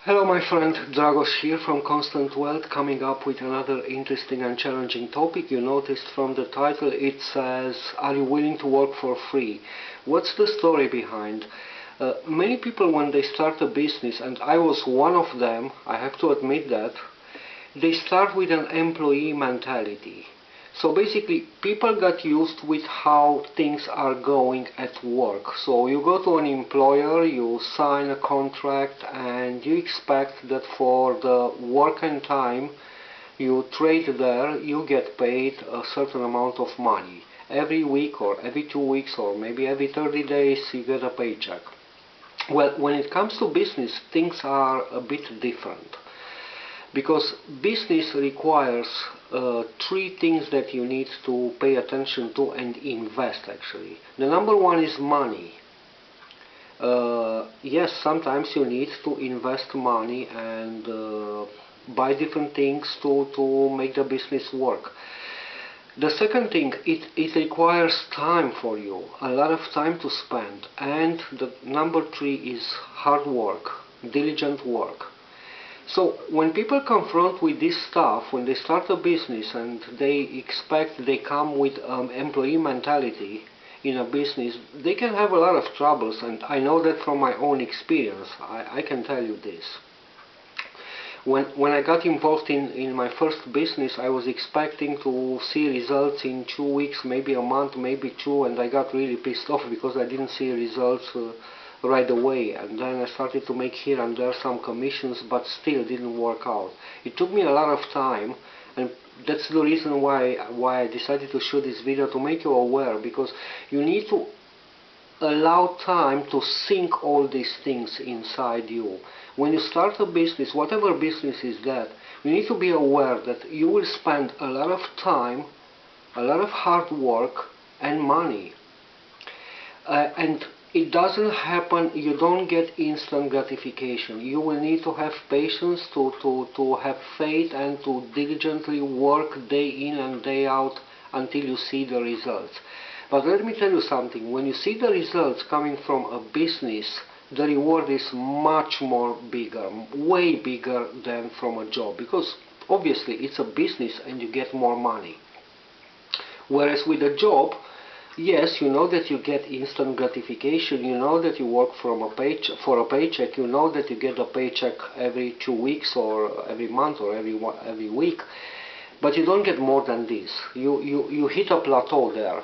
Hello my friend, Dragos here from Constant Wealth, coming up with another interesting and challenging topic. You noticed from the title it says, are you willing to work for free? What's the story behind? Many people when they start a business, and I was one of them, I have to admit that, they start with an employee mentality. So basically, people got used with how things are going at work. So you go to an employer, you sign a contract, and you expect that for the work and time you trade there, you get paid a certain amount of money. Every week or every 2 weeks or maybe every 30 days you get a paycheck. Well, when it comes to business, things are a bit different, because business requires three things that you need to pay attention to and invest actually. The number one is money. Yes, sometimes you need to invest money and buy different things to make the business work. The second thing, it requires time for you, a lot of time to spend. And the number three is hard work, diligent work. So when people confront with this stuff, when they start a business and they expect they come with employee mentality in a business, they can have a lot of troubles, and I know that from my own experience. I can tell you this. When I got involved in my first business, I was expecting to see results in 2 weeks, maybe a month, maybe two, and I got really pissed off because I didn't see results right away. And then I started to make here and there some commissions, but still didn't work out. It took me a lot of time, and that's the reason why I decided to shoot this video, to make you aware, because you need to allow time to sink all these things inside you. When you start a business, whatever business is that, you need to be aware that you will spend a lot of time, a lot of hard work and money. And it doesn't happen, you don't get instant gratification. You will need to have patience, to have faith, and to diligently work day in and day out until you see the results. But let me tell you something, when you see the results coming from a business, the reward is much more bigger, way bigger than from a job, because obviously it's a business and you get more money. Whereas with a job, yes, you know that you get instant gratification, you know that you work for a paycheck, you know that you get a paycheck every 2 weeks or every month or every week, but you don't get more than this. You hit a plateau there.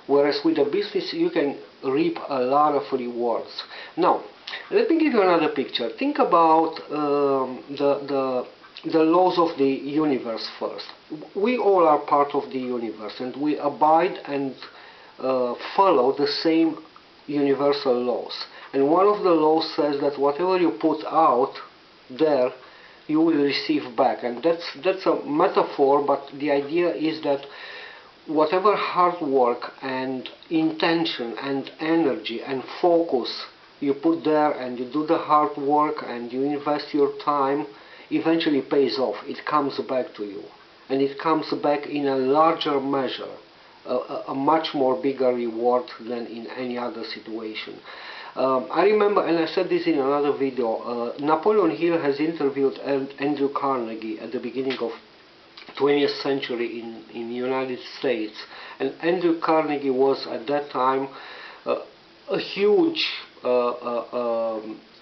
Whereas with a business you can reap a lot of rewards. Now, let me give you another picture. Think about the laws of the universe first. We all are part of the universe, and we abide and follow the same universal laws. And one of the laws says that whatever you put out there, you will receive back. And that's a metaphor, but the idea is that whatever hard work and intention and energy and focus you put there, and you do the hard work and you invest your time, eventually pays off. It comes back to you, and it comes back in a larger measure, a much more bigger reward than in any other situation. I remember, and I said this in another video, Napoleon Hill has interviewed Andrew Carnegie at the beginning of 20th century in the United States, and Andrew Carnegie was at that time a huge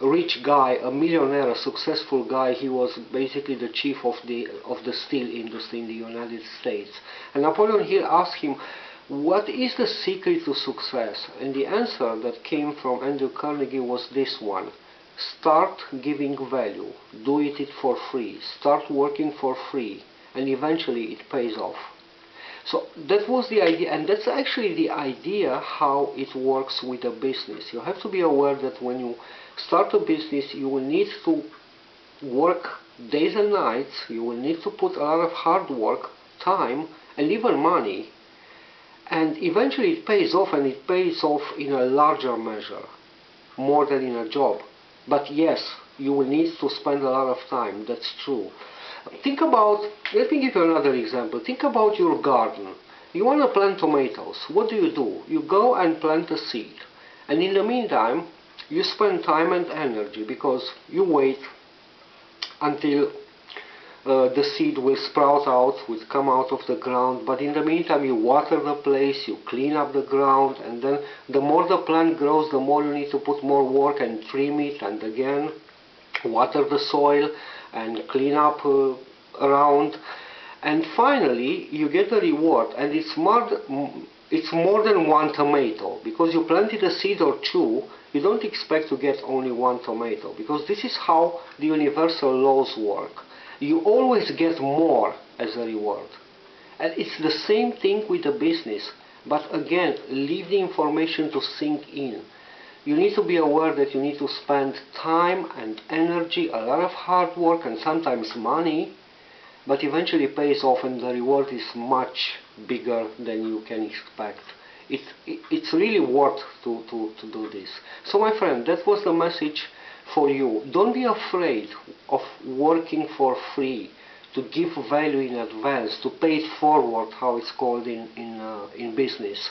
rich guy, a millionaire, a successful guy. He was basically the chief of the steel industry in the United States. And Napoleon Hill asked him, what is the secret to success? And the answer that came from Andrew Carnegie was this one: start giving value, do it for free, start working for free, and eventually it pays off. So that was the idea, and that's actually the idea how it works with a business. You have to be aware that when you start a business, you will need to work days and nights, you will need to put a lot of hard work, time, and even money, and eventually it pays off, and it pays off in a larger measure, more than in a job. But yes, you will need to spend a lot of time, that's true. Think about, let me give you another example. Think about your garden. You want to plant tomatoes. What do? You go and plant a seed. And in the meantime, You spend time and energy because you wait until the seed will sprout out, will come out of the ground, but in the meantime you water the place, you clean up the ground, and then the more the plant grows, the more you need to put more work and trim it, and again water the soil and clean up around, and finally you get a reward, and it's more than one tomato, because you planted a seed or two. You don't expect to get only one tomato, because this is how the universal laws work. You always get more as a reward. And it's the same thing with the business, but again, leave the information to sink in. You need to be aware that you need to spend time and energy, a lot of hard work and sometimes money, but eventually it pays off, and the reward is much bigger than you can expect. It's really worth to do this. So my friend, that was the message for you. Don't be afraid of working for free, to give value in advance, to pay it forward, how it's called in business.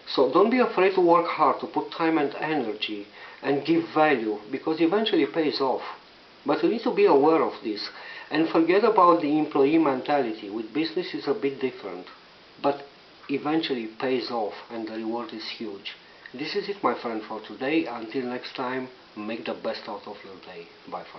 So don't be afraid to work hard, to put time and energy and give value, because eventually it pays off. But you need to be aware of this and forget about the employee mentality. With business it's a bit different, but eventually it pays off and the reward is huge. This is it, my friend, for today. Until next time, make the best out of your day. Bye for now.